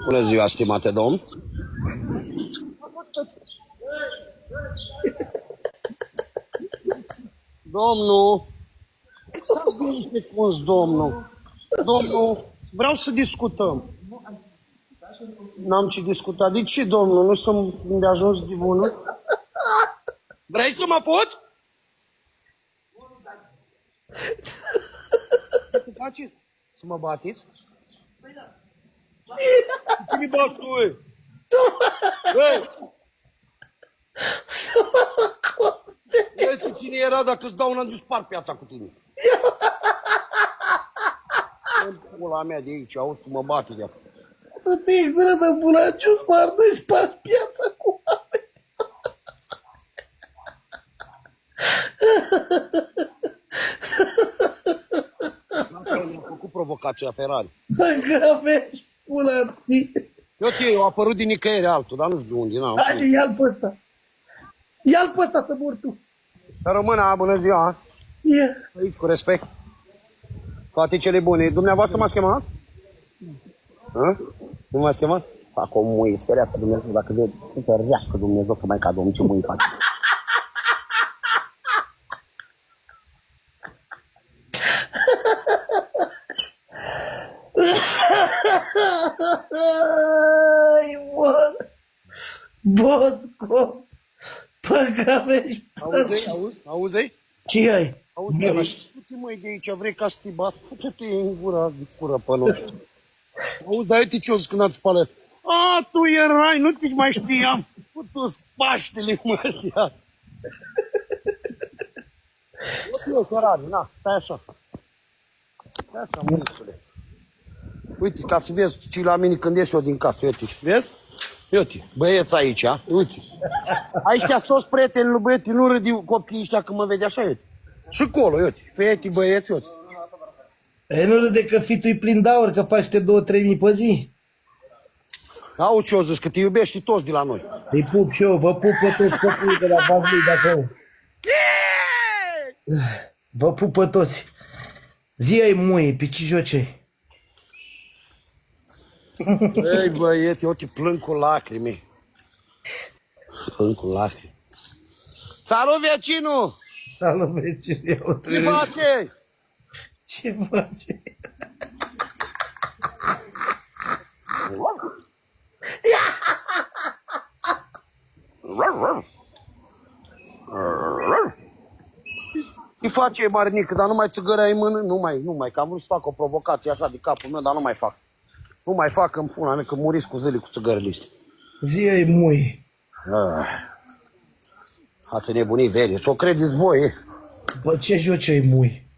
Bună ziua, stimate domn. Domnul, bine cum domnul. Domnul, vreau să discutăm. N-am ce discuta. De ce, domnul? Nu sunt de ajuns de bună? Vrei să mă poți? Ce faceți? Să mă bateți? Ce mi bați tu, ei? Ei, tu cine era dacă îți dau n-am spart piața cu tine? Pula mea de aici, auzi cum mă bate de acolo. Să te iei gură de bulaciu, spart, nu-i spart piața cu oameni. Mi-a făcut provocația Ferrari. Dacă aveți pula tine. Eu a apărut din nicăieri altul, dar nu știu de unde. Haide, ia-l pe ăsta. Ia-l pe ăsta să mor tu. Să rămână, bună ziua. Ia. Aici, cu respect. Toate cele bune. Dumneavoastră m-ați chemat? Nu m-ați chemat? Fac o muie, sperească Dumnezeu, dacă vei să te rească Dumnezeu, că mai ca Domnul, ce muie faci? Ai, Bosco, păcavești. Auzi? Ce ai? Auzi, du-te măi de aici, vrei ca să te bat? Fute-te în gura de cură pe noi. Auzi, dar uite ce o zis când ați spală. A, tu erai, nu te mai știam. Futu-ți Paștele, mă, iar. Eu, Ferrari, na, stai așa. Stai așa, mânsule. Uite, ca să vezi ce la mine când ies eu din casă, uite, vezi? Uite, băieți aici, uite. Aici toți prieteni lui băieți, nu râdi copiii ăștia când mă vede așa, uite. Și acolo, uite, fete, băieți, uite. E, nu râde că fitul-i plin de aur, că faci 2-3 mii pe zi. Auzi ce o zis, că te iubești toți de la noi. Îi pup și eu, vă pup pe toți copiii de la Bazlui de acolo. Vă pup pe toți. Zi ai muie, pe ce joci ai? Ei, băiete, eu te plâng cu lacrimi. Plâng cu lacrimi. Salut, vecinul! Salut, vecine, eu Ce face? Ce face? Ce face, Marnică, dar nu mai țigărea în mână? Nu mai, că am vrut să fac o provocație așa de capul meu, dar nu mai fac. Nu mai fac în pula mea, că muriți cu zile cu țigările astea. Zi ai muie. Ați nebunit, veri, s-o credeți voi, Bă, ce joci ai muie?